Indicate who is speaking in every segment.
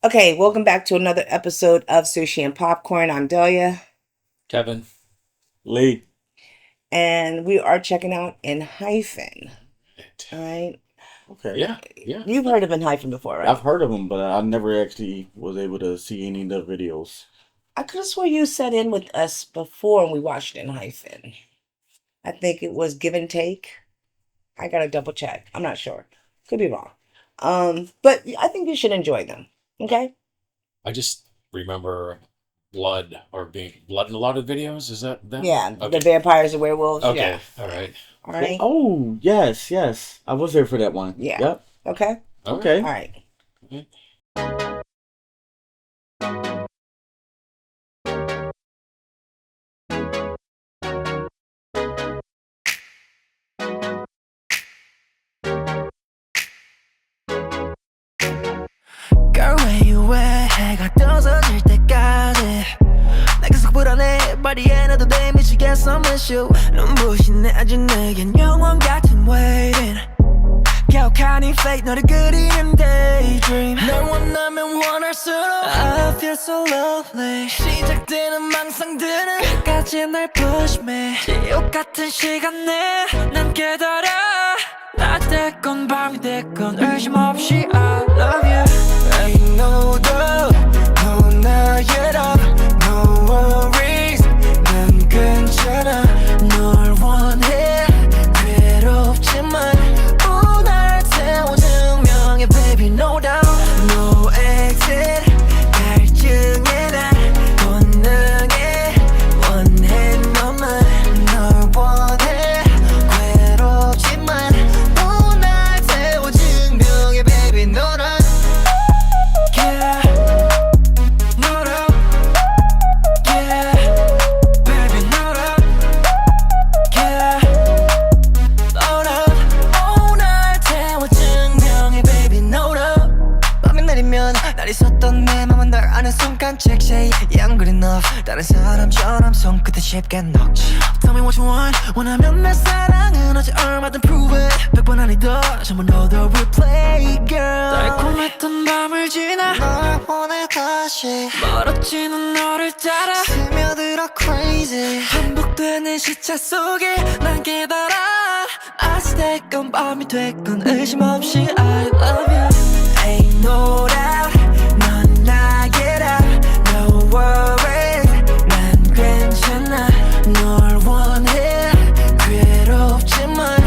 Speaker 1: Okay, welcome back to another episode of Sushi and Popcorn. I'm Delia,
Speaker 2: Kevin.
Speaker 3: Lee.
Speaker 1: and we are checking out ENHYPEN.
Speaker 2: It.
Speaker 1: All right,
Speaker 3: Okay.
Speaker 2: Yeah.
Speaker 1: you've heard of ENHYPEN before,
Speaker 3: I've
Speaker 1: right?
Speaker 3: heard of him, but I never actually was able to see any of the videos.
Speaker 1: I could have swore you sat in with us before and we watched ENHYPEN. I think it was Give and Take. I gotta double check. I'm not sure. Could be wrong. But I think you should enjoy them. Okay?
Speaker 2: I just remember blood or being blood in a lot of videos. Is that them?
Speaker 1: Yeah, the
Speaker 2: Okay.
Speaker 1: vampires and werewolves.
Speaker 2: Okay.
Speaker 1: Yeah.
Speaker 2: All right.
Speaker 1: All right.
Speaker 3: Oh, yes. I was there for that one.
Speaker 1: Yeah.
Speaker 3: Yep.
Speaker 1: Okay.
Speaker 2: All
Speaker 3: Okay.
Speaker 1: All right.
Speaker 2: right.
Speaker 4: Girl, where you at? 해가 떠져질 때까지 내 계속 불안해 Body에 나도 돼 미치겠어 miss you 눈부신 아주 내겐 영원 같은 waiting 격한 이 fate 너를 그리는 daydream 널 원하면 원할수록 I feel so lovely 시작되는 망상들은 끝까지 날 push me 지옥 같은 시간 내 난 깨달아 낮 됐건 밤이 됐건 의심 없이 I love you Ain't no doubt 넌 나의 love No worries 난 괜찮아 널 원해 괴롭지만 날 태워 증명해 baby no doubt No exit 갈증에 날 본능에 원해 너만 널 원해 괴롭지만 날 태워 증명해 baby 너란 Yeah 너란 Yeah baby 너란 Yeah 너란 날 태워 증명해 baby no doubt 밤이 내리면 날 있었던 내 맘은 널 아는 순간 check say yeah I'm good enough 다른 사람처럼 손끝에 쉽게 녹지 Tell me what you want 원하면 내 사랑은 어제 얼마든 prove it 100번 아니더 전부 너도 replay girl 달콤했던 밤을 지나 널 보내 다시 멀어지는 너를 따라 스며들어 crazy 반복되는 시차 속에 난 깨달아 아직 됐건 밤이 됐건 의심 없이 I love you Ain't no doubt 넌 나의 love No worries 난 괜찮아 널 원해 괴롭지만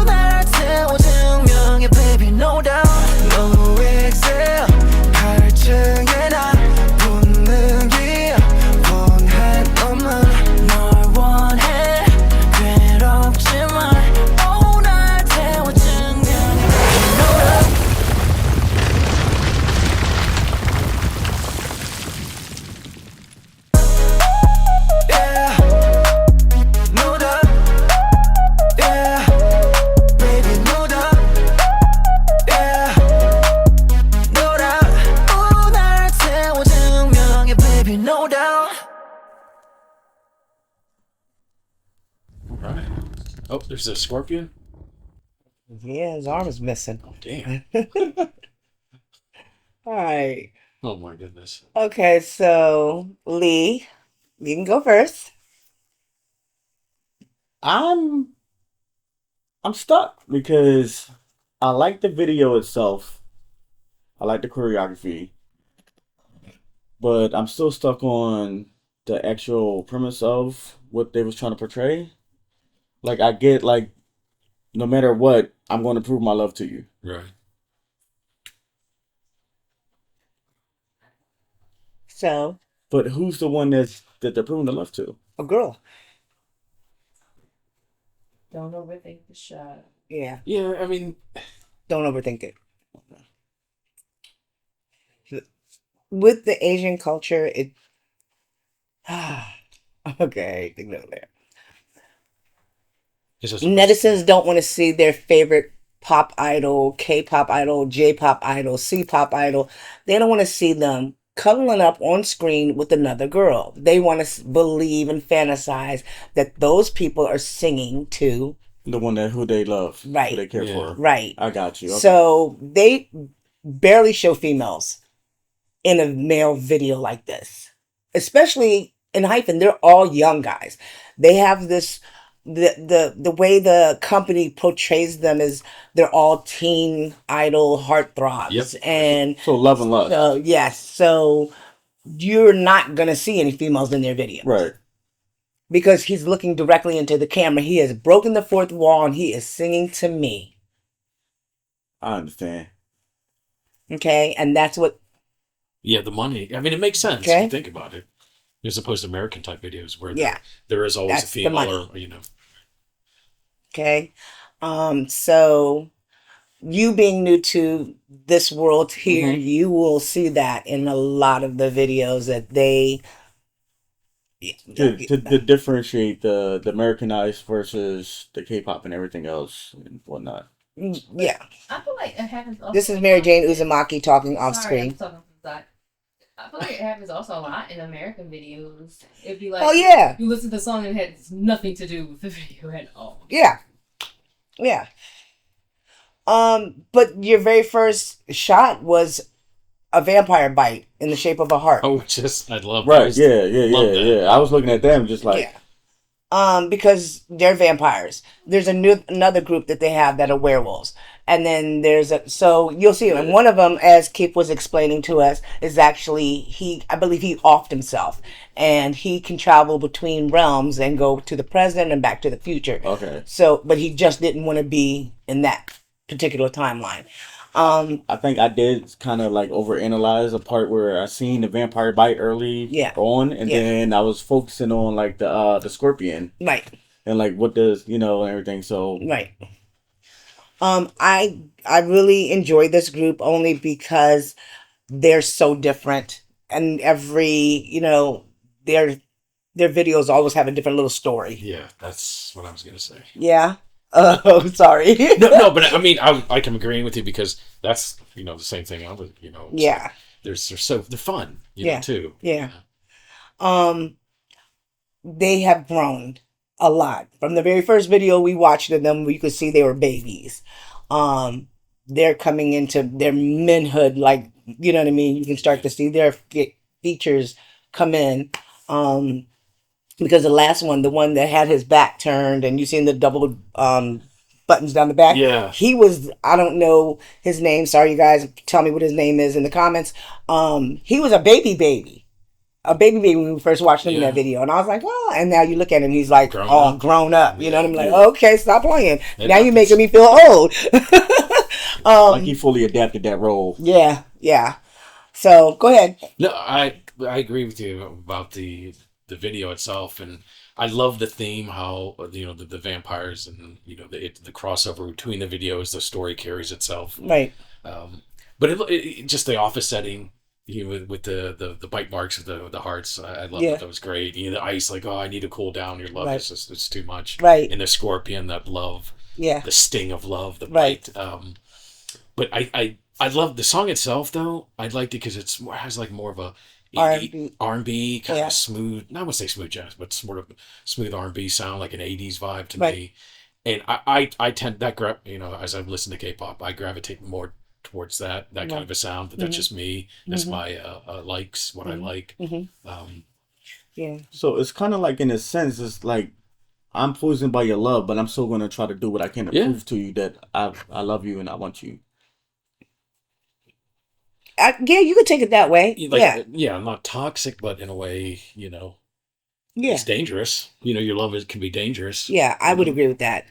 Speaker 4: 날 태워 증명해 baby no doubt No exile 갈증에 나 본능이 원해 너만 널 원해 괴롭지만 날 태워 증명해 baby no doubt Yeah no doubt Yeah baby no doubt Yeah no doubt 날 태워 증명해 baby no doubt
Speaker 2: All right. Oh, there's a scorpion.
Speaker 1: Yeah, his arm is missing.
Speaker 2: Oh, damn.
Speaker 1: All right.
Speaker 2: Oh my goodness.
Speaker 1: Okay, so Lee, you can go first.
Speaker 3: I'm stuck because I like the video itself. I like the choreography, but I'm still stuck on the actual premise of what they was trying to portray. Like I get like no matter what, I'm going to prove my love to you.
Speaker 2: Right.
Speaker 1: So,
Speaker 3: But who's the one that they're proving the love to?
Speaker 1: a girl.
Speaker 5: Don't overthink the shot.
Speaker 1: Yeah,
Speaker 2: Yeah. I mean,
Speaker 1: don't overthink it. With the Asian culture, it. Okay, think that there.
Speaker 2: it's just
Speaker 1: Netizens don't want to see their favorite pop idol, K-pop idol, J-pop idol, C-pop idol. They don't want to see them cuddling up on screen with another girl. They want to believe and fantasize that those people are singing to
Speaker 3: The one that who they love,
Speaker 1: Right.
Speaker 3: who they care
Speaker 2: Yeah.
Speaker 3: for.
Speaker 1: right.
Speaker 3: I got you. Okay.
Speaker 1: So they barely show females in a male video like this, especially in Hyphen. They're all young guys. They have this the way the company portrays them is they're all teen idol heartthrobs.
Speaker 2: Yep.
Speaker 1: And
Speaker 3: So love and lust.
Speaker 1: so yes, so you're not gonna see any females in their video.
Speaker 3: Right.
Speaker 1: Because he's looking directly into the camera. He has broken the fourth wall and he is singing to me.
Speaker 3: I understand.
Speaker 1: Okay, and that's what.
Speaker 2: Yeah, the money. I mean, it makes sense
Speaker 1: Okay.
Speaker 2: if you think about it, as opposed to American type videos where
Speaker 1: Yeah.
Speaker 2: there is always
Speaker 1: That's
Speaker 2: a
Speaker 1: the
Speaker 2: female,
Speaker 1: money.
Speaker 2: or you know.
Speaker 1: Okay, so you being new to this world here,
Speaker 3: Mhm.
Speaker 1: you will see that in a lot of the videos that they.
Speaker 3: To differentiate the Americanized versus the K-pop and everything else and whatnot.
Speaker 1: Yeah,
Speaker 5: I feel like it happens. Also
Speaker 1: this is Mary Jane Uzumaki talking off
Speaker 5: Sorry,
Speaker 1: screen.
Speaker 5: I'm talking from the side. I feel like it happens also a lot in American videos. It'd be like,
Speaker 1: Oh yeah,
Speaker 5: you listen to the song and it has nothing to do with the video at all.
Speaker 1: yeah, yeah. But your very first shot was a vampire bite in the shape of a heart.
Speaker 2: Oh, just I love.
Speaker 3: Right.
Speaker 2: those.
Speaker 3: Yeah.
Speaker 2: love that.
Speaker 3: Yeah. I was looking at them just like.
Speaker 1: Yeah. Because they're vampires. There's another group that they have that are werewolves, and then so you'll see them. And one of them, as Kip was explaining to us, is actually I believe he offed himself, and he can travel between realms and go to the present and back to the future.
Speaker 3: Okay.
Speaker 1: So, but he just didn't want to be in that particular timeline.
Speaker 3: I think I did kind of like overanalyze a part where I seen the vampire bite early
Speaker 1: Yeah.
Speaker 3: on, and
Speaker 1: Yeah.
Speaker 3: then I was focusing on like the scorpion
Speaker 1: Right.
Speaker 3: and like what does and everything. So
Speaker 1: Right. I really enjoy this group only because they're so different, and their videos always have a different little story.
Speaker 2: Yeah, that's what I was gonna say.
Speaker 1: Yeah. Oh, sorry.
Speaker 2: No, but I mean, I am agreeing with you because that's the same thing. I was
Speaker 1: Yeah.
Speaker 2: they're fun,
Speaker 1: Yeah.
Speaker 2: too.
Speaker 1: Yeah. They have grown a lot. From the very first video we watched of them, we could see they were babies. They're coming into their manhood, like, you know what I mean? You can start to see their features come in. Because the last one, the one that had his back turned and you seen the double buttons down the back.
Speaker 2: Yeah.
Speaker 1: He was, I don't know his name. Sorry, you guys. Tell me what his name is in the comments. He was a baby. A baby when we first watched him in that video. And I was like, oh, and now you look at him, he's like grown up. You know what I mean? Like, okay, stop playing. Now you're making me feel old.
Speaker 3: like he fully adapted that role.
Speaker 1: Yeah. So go ahead.
Speaker 2: No, I agree with you about the video itself, and I love the theme, how the vampires and the crossover between the videos, the story carries itself.
Speaker 1: Right.
Speaker 2: But it just the office setting, with the bite marks of the hearts, I love
Speaker 1: Yeah.
Speaker 2: that. That was great. The ice, like, oh, I need to cool down. Your love
Speaker 1: Right.
Speaker 2: is just, it's too much.
Speaker 1: Right.
Speaker 2: And the scorpion, that love,
Speaker 1: Yeah.
Speaker 2: the sting of love, the
Speaker 1: Right.
Speaker 2: bite. But I love the song itself, though. I liked it because it has like more of a
Speaker 1: R&B.
Speaker 2: R&B kind
Speaker 1: Yeah.
Speaker 2: of smooth. Not want to say smooth jazz, but sort of smooth R&B sound, like an '80s vibe to
Speaker 1: Right.
Speaker 2: me. And I tend that as I listen to K-pop, I gravitate more towards that kind
Speaker 1: Right.
Speaker 2: of a sound. But that's
Speaker 1: Mhm.
Speaker 2: just me. That's
Speaker 1: Mhm.
Speaker 2: my likes, what I like.
Speaker 1: Yeah.
Speaker 3: So it's kind of like, in a sense, it's like I'm poisoned by your love, but I'm still going to try to do what I can to
Speaker 2: Yeah.
Speaker 3: prove to you that I love you and I want you.
Speaker 1: Yeah, you could take it that way.
Speaker 2: Yeah, not toxic, but in a way,
Speaker 1: Yeah.
Speaker 2: it's dangerous. Your love can be dangerous.
Speaker 1: Yeah, I would agree with that.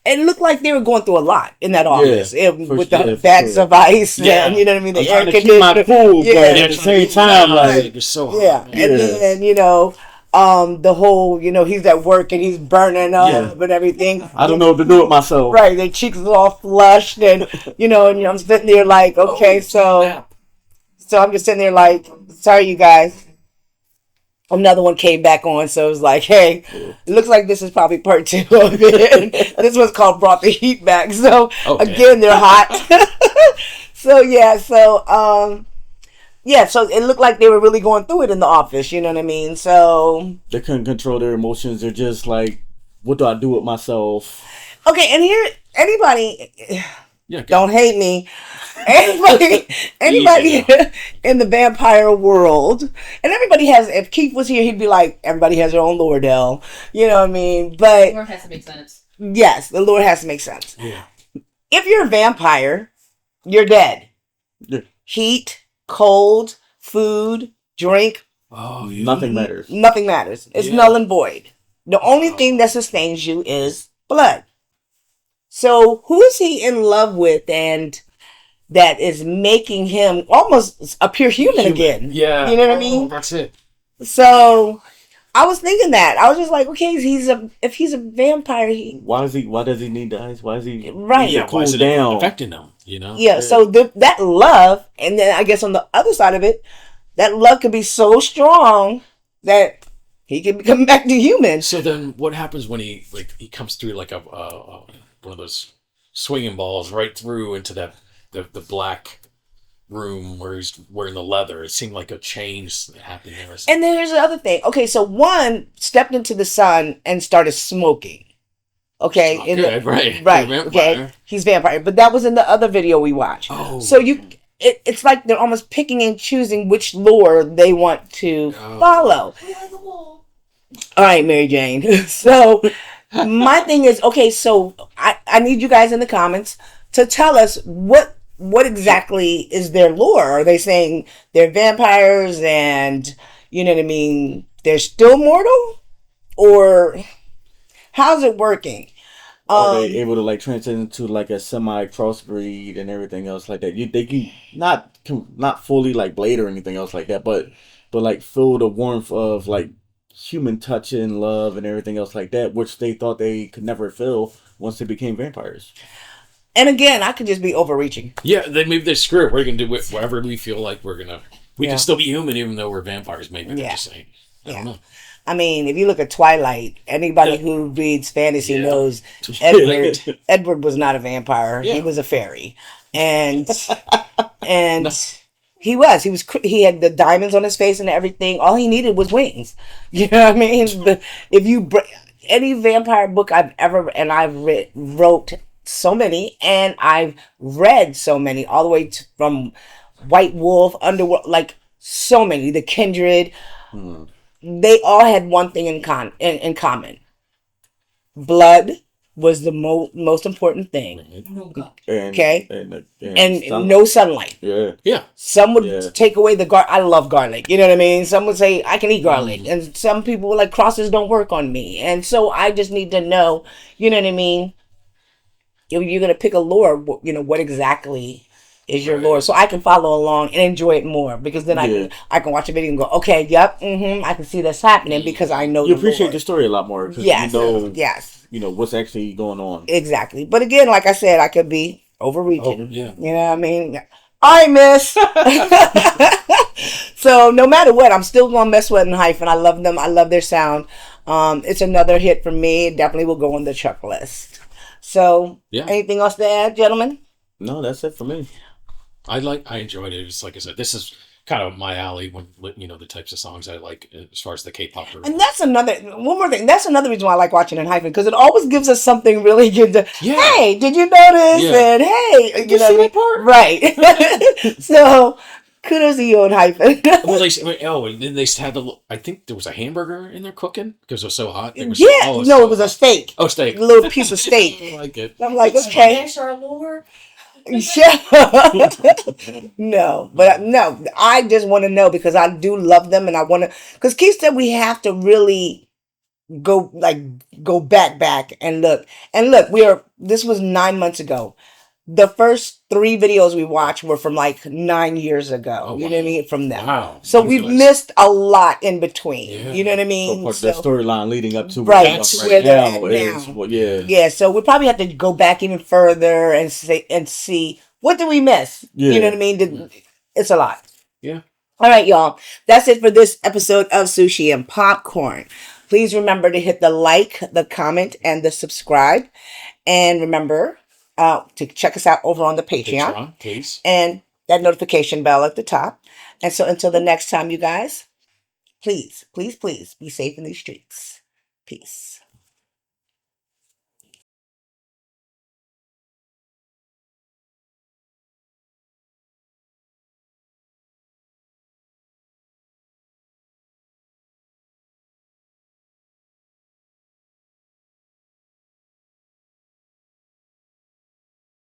Speaker 1: It looked like they were going through a lot in that office. With the
Speaker 3: sure,
Speaker 1: bags
Speaker 3: for
Speaker 1: of ice,
Speaker 2: Yeah.
Speaker 1: and you know what I mean.
Speaker 3: I'm
Speaker 1: The air
Speaker 3: trying to keep my
Speaker 1: conditioner.
Speaker 3: cool,
Speaker 1: Yeah.
Speaker 3: but at the same time, like,
Speaker 2: it's so hot.
Speaker 1: Yeah,
Speaker 2: man.
Speaker 1: and then the whole he's at work and he's burning up and everything.
Speaker 3: I don't know what to do with myself.
Speaker 1: Right, their cheeks are all flushed, and and I'm sitting there like, okay, so I'm just sitting there like, sorry, you guys. Another one came back on, so it was like, hey, it looks like this is probably part 2 of it. This one's called Brought the Heat Back. So
Speaker 2: Okay.
Speaker 1: again, they're hot. So it looked like they were really going through it in the office, you know what I mean? So
Speaker 3: They couldn't control their emotions. They're just like, what do I do with myself?
Speaker 1: okay, and here anybody
Speaker 2: Yeah.
Speaker 1: Don't hate me. Anybody in the vampire world, and everybody has. If Keith was here, he'd be like, everybody has their own lore, Del. You know what I mean? But
Speaker 5: Lore has to make sense.
Speaker 1: yes, the lore has to make sense.
Speaker 2: Yeah.
Speaker 1: If you're a vampire, you're dead.
Speaker 3: Yeah.
Speaker 1: Heat, cold, food, drink,
Speaker 2: Oh,
Speaker 3: Nothing matters.
Speaker 1: nothing matters. It's
Speaker 2: Yeah.
Speaker 1: null and void. The only thing that sustains you is blood. So who is he in love with and that is making him almost appear human again?
Speaker 2: Yeah.
Speaker 1: You know what I mean?
Speaker 2: That's it.
Speaker 1: So I was thinking that. I was just like, okay, if he's a vampire,
Speaker 3: Why does he need the ice? Why is he
Speaker 1: Right.
Speaker 2: Yeah.
Speaker 3: cool
Speaker 2: Why is it
Speaker 3: down?
Speaker 2: affecting them? You know.
Speaker 1: yeah. So that love, and then I guess on the other side of it, that love could be so strong that he can come back to human.
Speaker 2: So then, what happens when he comes through like a one of those swinging balls right through into the black room where he's wearing the leather? It seemed like a change happened there.
Speaker 1: And then there's the other thing. Okay, so one stepped into the sun and started smoking. Okay,
Speaker 2: Not
Speaker 1: in
Speaker 2: good,
Speaker 1: the-
Speaker 2: right?
Speaker 1: right.
Speaker 2: For a
Speaker 1: Okay,
Speaker 2: vampire.
Speaker 1: he's vampire, but that was in the other video we watched.
Speaker 2: Oh.
Speaker 1: So it's like they're almost picking and choosing which lore they want to
Speaker 2: Oh.
Speaker 1: follow. All right, Mary Jane. So my thing is, okay, so I need you guys in the comments to tell us what exactly is their lore. Are they saying they're vampires and, you know what I mean, they're still mortal? Or how's it working?
Speaker 3: Are they able to like transition into like a semi crossbreed and everything else like that? They can not fully like blade or anything else like that, but like feel the warmth of like human touch and love and everything else like that, which they thought they could never feel once they became vampires.
Speaker 1: And again, I could just be overreaching.
Speaker 2: Yeah, then maybe they screw it. We're gonna do whatever we feel like we
Speaker 1: Yeah.
Speaker 2: can still be human even though we're vampires. Maybe they're
Speaker 1: Yeah.
Speaker 2: just saying. I don't know.
Speaker 1: I mean, if you look at Twilight, anybody
Speaker 2: Yeah.
Speaker 1: who reads fantasy
Speaker 2: Yeah.
Speaker 1: knows
Speaker 3: Yeah.
Speaker 1: Edward was not a vampire. He
Speaker 2: Yeah.
Speaker 1: was a fairy. And he had the diamonds on his face and everything. All he needed was wings. You know what I mean? Any vampire book I've ever, and wrote so many, and I've read so many, all the way from White Wolf, Underworld, like so many, the Kindred. They all had one thing in common. Blood was the most important thing.
Speaker 3: And,
Speaker 1: Okay. And
Speaker 3: some-
Speaker 1: no sunlight.
Speaker 3: Yeah.
Speaker 2: Yeah.
Speaker 1: Some would
Speaker 3: Yeah.
Speaker 1: take away the I love garlic. You know what I mean? Some would say I can eat garlic, and some people were like crosses don't work on me. And so I just need to know. You know what I mean? You're gonna pick a lore. What exactly is your lore, so I can follow along and enjoy it more. Because then I can watch a video and go, okay, yep, I can see this happening because I know
Speaker 3: You
Speaker 1: the
Speaker 3: appreciate
Speaker 1: lore.
Speaker 3: the story a lot more because
Speaker 1: Yes,
Speaker 3: you know
Speaker 1: yes,
Speaker 3: what's actually going on.
Speaker 1: exactly. But again, like I said, I could be overreaching.
Speaker 2: Oh, yeah.
Speaker 1: You know what I mean? All right, miss. So no matter what, I'm still gonna mess with ENHYPEN. I love them. I love their sound. It's another hit for me. It definitely will go on the Chuck list. So,
Speaker 2: Yeah.
Speaker 1: anything else to add, gentlemen?
Speaker 3: No, that's it for me.
Speaker 2: I enjoyed it. It's like I said, this is kind of my alley when the types of songs I like as far as the K-pop.
Speaker 1: And that's one more thing. That's another reason why I like watching ENHYPEN, because it always gives us something really good to.
Speaker 2: Yeah.
Speaker 1: Hey, did you notice?
Speaker 2: Yeah.
Speaker 1: And hey,
Speaker 3: You see that
Speaker 1: part? Right. So kudos to you, ENHYPEN.
Speaker 2: Well, and then they had I think there was a hamburger in there cooking because it was so hot.
Speaker 1: Yeah, no, it was a steak.
Speaker 2: Oh, steak.
Speaker 1: A little piece of steak.
Speaker 2: I like it.
Speaker 1: I'm like, okay.
Speaker 5: Lore.
Speaker 1: Yeah. No, I just want to know because I do love them and I want to, because Keith said we have to really go back and look. And look, this was 9 months ago. The first 3 videos we watched were from like 9 years ago.
Speaker 2: Oh,
Speaker 1: You know what I mean? From them.
Speaker 2: Wow.
Speaker 1: So we've missed a lot in between.
Speaker 2: Yeah.
Speaker 1: You know what I mean?
Speaker 3: The storyline leading up to
Speaker 1: Right,
Speaker 3: where
Speaker 1: where they're
Speaker 3: now
Speaker 1: at
Speaker 3: is
Speaker 1: now.
Speaker 3: yeah.
Speaker 1: Yeah, so we probably have to go back even further and see what did we miss.
Speaker 3: Yeah.
Speaker 1: You know what I mean? It's a lot.
Speaker 2: Yeah.
Speaker 1: All right, y'all. That's it for this episode of Sushi and Popcorn. Please remember to hit the like, the comment, and the subscribe. And remember to check us out over on the Patreon.
Speaker 2: Please.
Speaker 1: And that notification bell at the top. And so until the next time, you guys, please, please, please be safe in these streets. Peace.